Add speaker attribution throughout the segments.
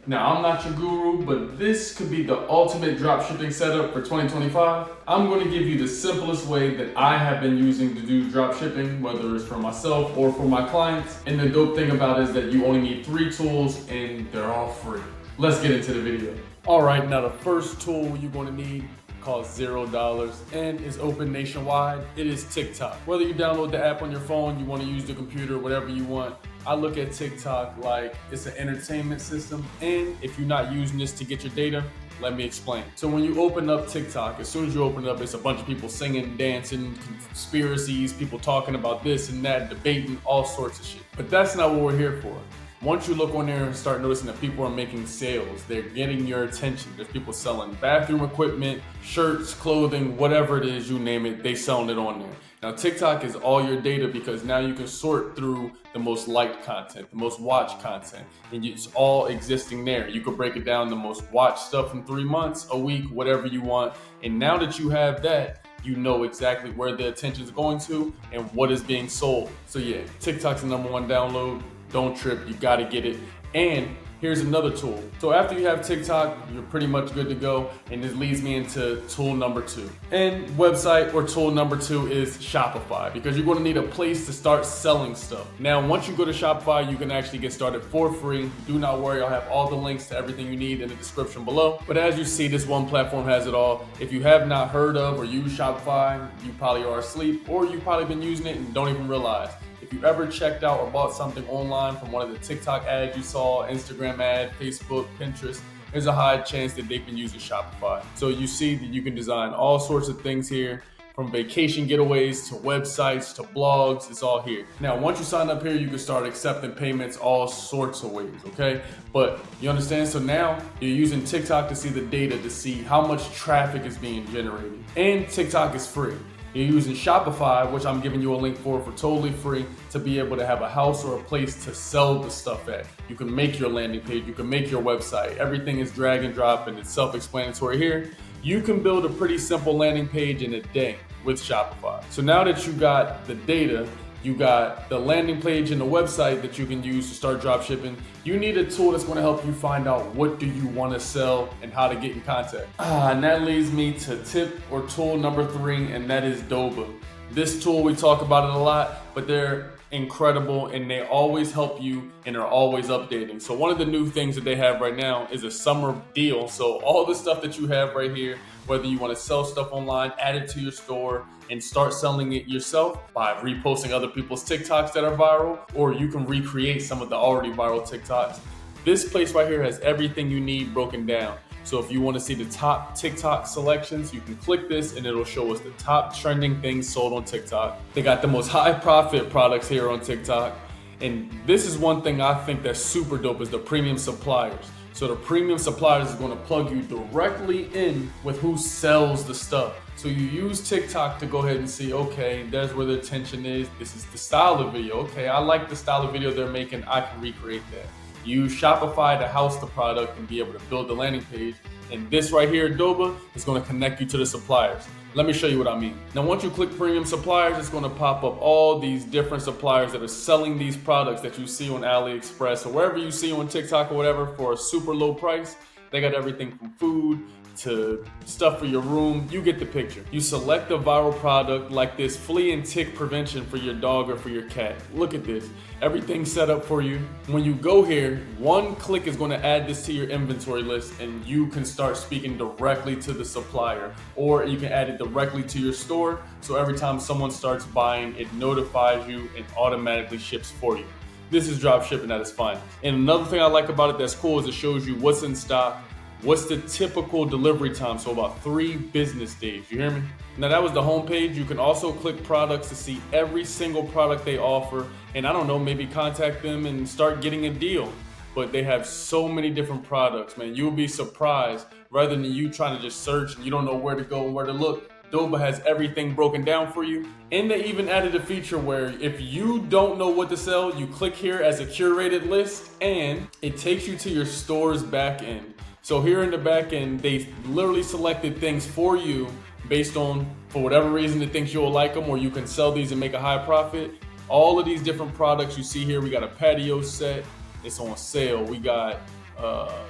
Speaker 1: Now, I'm not your guru, but this could be the ultimate dropshipping setup for 2025. I'm going to give you the simplest way that I have been using to do dropshipping, whether it's for myself or for my clients. And the dope thing about it is that you only need 3 tools and they're all free. Let's get into the video. All right, now the first tool you're going to need costs $0 and is open nationwide. It is TikTok. Whether you download the app on your phone, you want to use the computer, whatever you want. I look at TikTok like it's an entertainment system, and if you're not using this to get your data, let me explain. So when you open up TikTok, as soon as you open it up, it's a bunch of people singing, dancing, conspiracies, people talking about this and that, debating, all sorts of shit. But that's not what we're here for. Once you look on there and start noticing that people are making sales, they're getting your attention. There's people selling bathroom equipment, shirts, clothing, whatever it is, you name it, they selling it on there. Now TikTok is all your data because now you can sort through the most liked content, the most watched content, and it's all existing there. You can break it down, the most watched stuff in 3 months, a week, whatever you want. And now that you have that, you know exactly where the attention is going to and what is being sold. So yeah, TikTok's the #1 download. Don't trip, you gotta get it. And here's another tool. So after you have TikTok, you're pretty much good to go. And this leads me into tool number 2. And website or tool number 2 is Shopify, because you're gonna need a place to start selling stuff. Now, once you go to Shopify, you can actually get started for free. Do not worry, I'll have all the links to everything you need in the description below. But as you see, this one platform has it all. If you have not heard of or used Shopify, you probably are asleep, or you've probably been using it and don't even realize. If you ever checked out or bought something online from one of the TikTok ads you saw, Instagram ad, Facebook, Pinterest, there's a high chance that they've been using Shopify. So you see that you can design all sorts of things here, from vacation getaways to websites to blogs, it's all here. Now, once you sign up here, you can start accepting payments all sorts of ways, okay? But you understand? So now you're using TikTok to see the data, to see how much traffic is being generated. And TikTok is free. You're using Shopify, which I'm giving you a link for totally free, to be able to have a house or a place to sell the stuff at. You can make your landing page, you can make your website. Everything is drag and drop and it's self-explanatory here. You can build a pretty simple landing page in a day with Shopify. So now that you got the data, you got the landing page and the website that you can use to start drop shipping, you need a tool that's going to help you find out what do you want to sell and how to get in contact. And that leads me to tip or tool number 3, and that is Doba. This tool, we talk about it a lot, but they're incredible and they always help you and are always updating. So one of the new things that they have right now is a summer deal. So all the stuff that you have right here, whether you want to sell stuff online, add it to your store and start selling it yourself by reposting other people's TikToks that are viral, or you can recreate some of the already viral TikToks. This place right here has everything you need broken down. So if you want to see the top TikTok selections, you can click this and it'll show us the top trending things sold on TikTok. They got the most high profit products here on TikTok. And this is one thing I think that's super dope is the premium suppliers. So the premium suppliers is going to plug you directly in with who sells the stuff. So you use TikTok to go ahead and see, okay, there's where the attention is. This is the style of video. Okay, I like the style of video they're making. I can recreate that. Use Shopify to house the product and be able to build the landing page. And this right here, Doba, is going to connect you to the suppliers. Let me show you what I mean. Now, once you click premium suppliers, it's going to pop up all these different suppliers that are selling these products that you see on AliExpress or wherever you see on TikTok or whatever for a super low price. They got everything from food to stuff for your room. You get the picture. You select a viral product like this flea and tick prevention for your dog or for your cat. Look at this. Everything's set up for you. When you go here, one click is going to add this to your inventory list and you can start speaking directly to the supplier, or you can add it directly to your store. So every time someone starts buying, it notifies you and automatically ships for you. This is drop shipping at its finest. And another thing I like about it that's cool is it shows you what's in stock, what's the typical delivery time, so about 3 business days, you hear me? Now that was the homepage. You can also click products to see every single product they offer, and I don't know, maybe contact them and start getting a deal. But they have so many different products, man. You'll be surprised. Rather than you trying to just search and you don't know where to go and where to look, Doba has everything broken down for you. And they even added a feature where if you don't know what to sell, you click here as a curated list and it takes you to your store's back end. So here in the back end, they literally selected things for you based on, for whatever reason, it thinks you'll like them or you can sell these and make a high profit. All of these different products you see here, we got a patio set, it's on sale. We got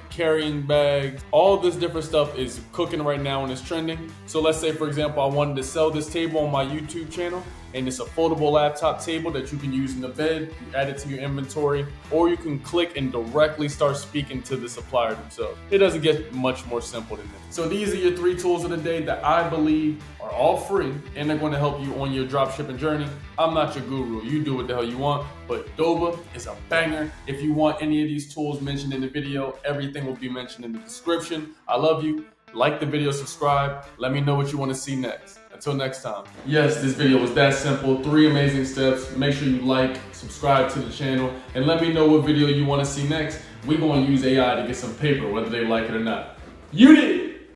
Speaker 1: carrying bags, all this different stuff is cooking right now and it's trending. So let's say, for example, I wanted to sell this table on my YouTube channel, and it's a foldable laptop table that you can use in the bed. You add it to your inventory, or you can click and directly start speaking to the supplier themselves. It doesn't get much more simple than that. So these are your 3 tools of the day that I believe are all free, and they're going to help you on your dropshipping journey. I'm not your guru. You do what the hell you want, but Doba is a banger. If you want any of these tools mentioned in the video, everything will be mentioned in the description. I love you. Like the video, subscribe. Let me know what you want to see next. Until next time. Yes, this video was that simple. 3 amazing steps. Make sure you like, subscribe to the channel, and let me know what video you want to see next. We're going to use AI to get some paper, whether they like it or not. You did!